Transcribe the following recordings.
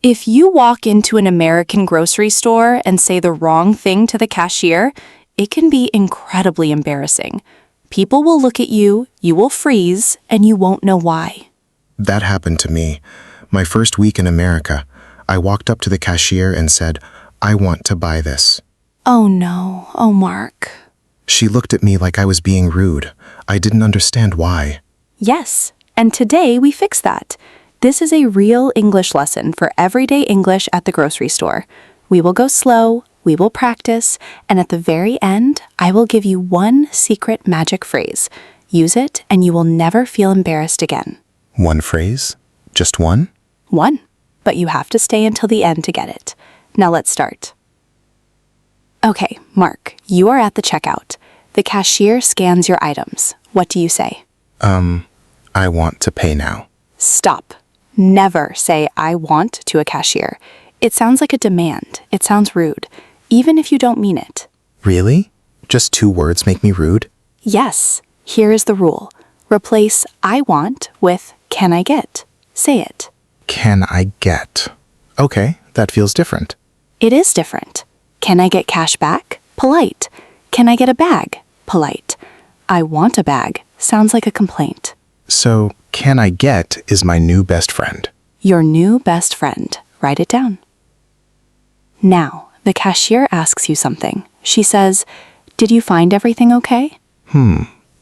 If you walk into an American grocery store and say the wrong thing to the cashier, it can be incredibly embarrassing. People will look at you, you will freeze, and you won't know why. That happened to me. My first week in America, I walked up to the cashier and said, "I want to buy this." Oh no, oh Mark. She looked at me like I was being rude. I didn't understand why. Yes, and today we fix that. This is a real English lesson for everyday English at the grocery store. We will go slow, we will practice, and at the very end, I will give you one secret magic phrase. Use it and you will never feel embarrassed again. One phrase? Just one? One, but you have to stay until the end to get it. Now let's start. Okay, Mark, you are at the checkout. The cashier scans your items. What do you say? I want to pay now. Stop. Never say I want to a cashier. It sounds like a demand. It sounds rude, even if you don't mean it. Really? Just 2 words make me rude? Yes. Here is the rule. Replace I want with can I get. Say it. Can I get? Okay, that feels different. It is different. Can I get cash back? Polite. Can I get a bag? Polite. I want a bag sounds like a complaint. So, can I get is my new best friend. Your new best friend. Write it down. Now, the cashier asks you something. She says, "Did you find everything okay?"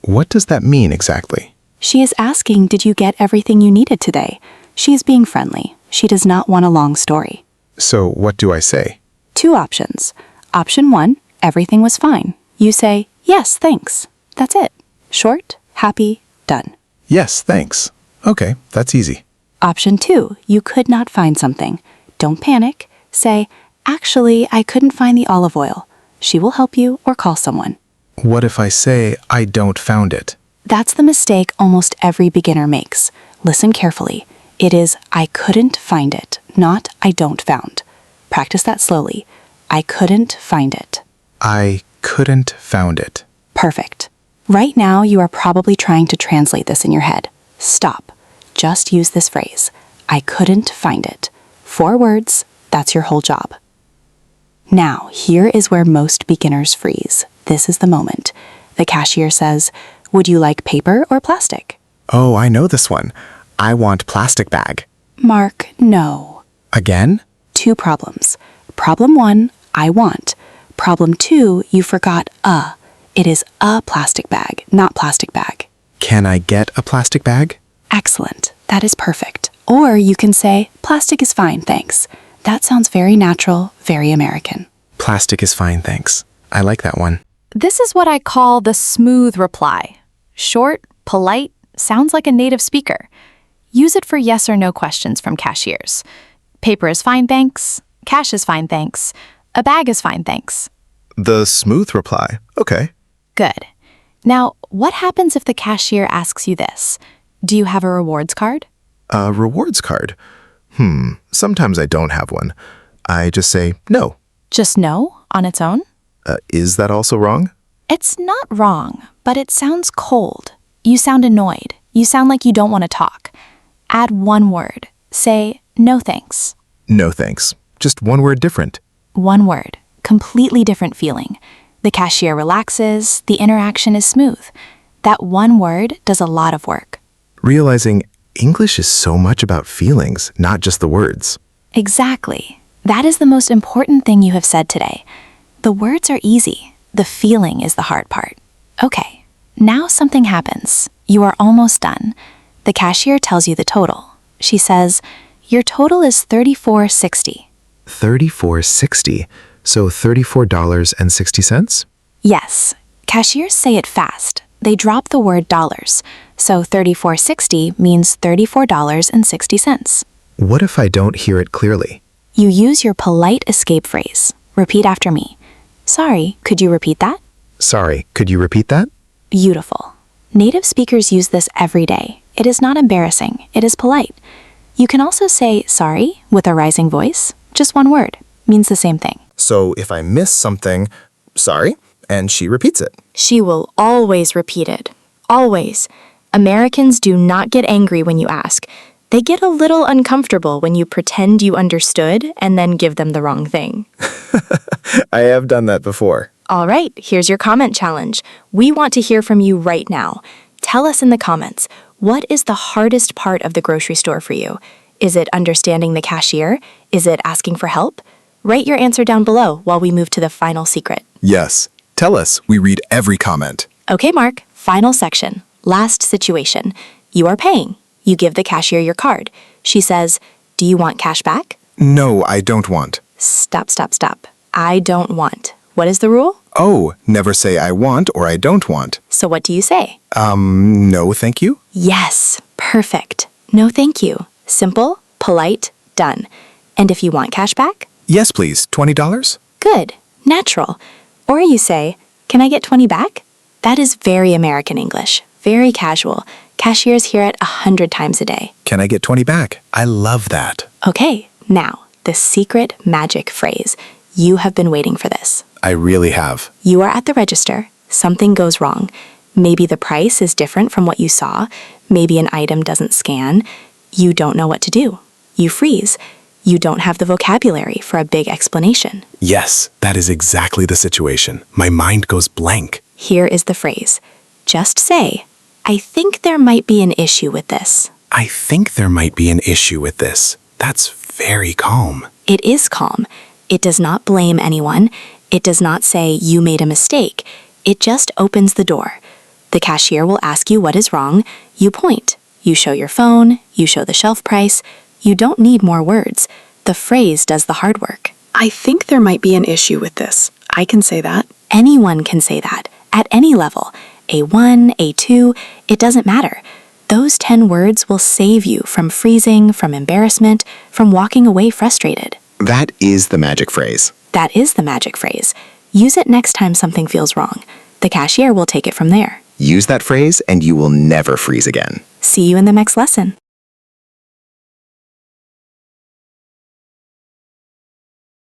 What does that mean exactly? She is asking, did you get everything you needed today? She is being friendly. She does not want a long story. So, what do I say? 2 options. Option 1, everything was fine. You say, yes, thanks. That's it. Short, happy, done. Yes, thanks. Okay, that's easy. Option 2, you could not find something. Don't panic. Say, actually, I couldn't find the olive oil. She will help you or call someone. What if I say I don't found it? That's the mistake almost every beginner makes. Listen carefully. It is I couldn't find it, not I don't found. Practice that slowly. I couldn't find it. I couldn't found it. Perfect. Right now, you are probably trying to translate this in your head. Stop. Just use this phrase. I couldn't find it. 4 words, that's your whole job. Now, here is where most beginners freeze. This is the moment. The cashier says, "Would you like paper or plastic?" Oh, I know this one. I want plastic bag. Mark, no. Again? 2 problems. Problem 1, I want. Problem 2, you forgot a. It is a plastic bag, not plastic bag. Can I get a plastic bag? Excellent. That is perfect. Or you can say, plastic is fine, thanks. That sounds very natural, very American. Plastic is fine, thanks. I like that one. This is what I call the smooth reply. Short, polite, sounds like a native speaker. Use it for yes or no questions from cashiers. Paper is fine, thanks. Cash is fine, thanks. A bag is fine, thanks. The smooth reply. Okay. Good. Now, what happens if the cashier asks you this? Do you have a rewards card? A rewards card? Sometimes I don't have one. I just say no. Just no on its own? Is that also wrong? It's not wrong, but it sounds cold. You sound annoyed. You sound like you don't want to talk. Add 1 word. Say, no thanks. No thanks. Just 1 word different. 1 word. Completely different feeling. The cashier relaxes. The interaction is smooth. That 1 word does a lot of work. Realizing English is so much about feelings, not just the words. Exactly. That is the most important thing you have said today. The words are easy. The feeling is the hard part. Okay, now something happens. You are almost done. The cashier tells you the total. She says, your total is $34.60. $34.60. So $34.60? Yes. Cashiers say it fast. They drop the word dollars. So $34.60 means $34.60. What if I don't hear it clearly? You use your polite escape phrase. Repeat after me. Sorry, could you repeat that? Sorry, could you repeat that? Beautiful. Native speakers use this every day. It is not embarrassing. It is polite. You can also say sorry with a rising voice. Just 1 word. Means the same thing. So if I miss something, sorry, and she repeats it. She will always repeat it. Always. Americans do not get angry when you ask. They get a little uncomfortable when you pretend you understood and then give them the wrong thing. I have done that before. All right, here's your comment challenge. We want to hear from you right now. Tell us in the comments, what is the hardest part of the grocery store for you? Is it understanding the cashier? Is it asking for help? Write your answer down below while we move to the final secret. Yes. Tell us. We read every comment. Okay, Mark, final section. Last situation. You are paying. You give the cashier your card. She says, "Do you want cash back?" No, I don't want. Stop. I don't want. What is the rule? Oh, never say I want or I don't want. So what do you say? No, thank you. Yes, perfect. No, thank you. Simple, polite, done. And if you want cash back? Yes, please. $20? Good, natural. Or you say, "Can I get 20 back?" That is very American English, very casual. Cashiers hear it 100 times a day. Can I get 20 back? I love that. Okay, now, the secret magic phrase. You have been waiting for this. I really have. You are at the register. Something goes wrong. Maybe the price is different from what you saw. Maybe an item doesn't scan. You don't know what to do. You freeze. You don't have the vocabulary for a big explanation. Yes, that is exactly the situation. My mind goes blank. Here is the phrase. Just say, "I think there might be an issue with this." I think there might be an issue with this. That's very calm. It is calm. It does not blame anyone. It does not say you made a mistake. It just opens the door. The cashier will ask you what is wrong. You point. You show your phone. You show the shelf price. You don't need more words. The phrase does the hard work. I think there might be an issue with this. I can say that. Anyone can say that, at any level. A1, A2, it doesn't matter. Those 10 words will save you from freezing, from embarrassment, from walking away frustrated. That is the magic phrase. That is the magic phrase. Use it next time something feels wrong. The cashier will take it from there. Use that phrase and you will never freeze again. See you in the next lesson.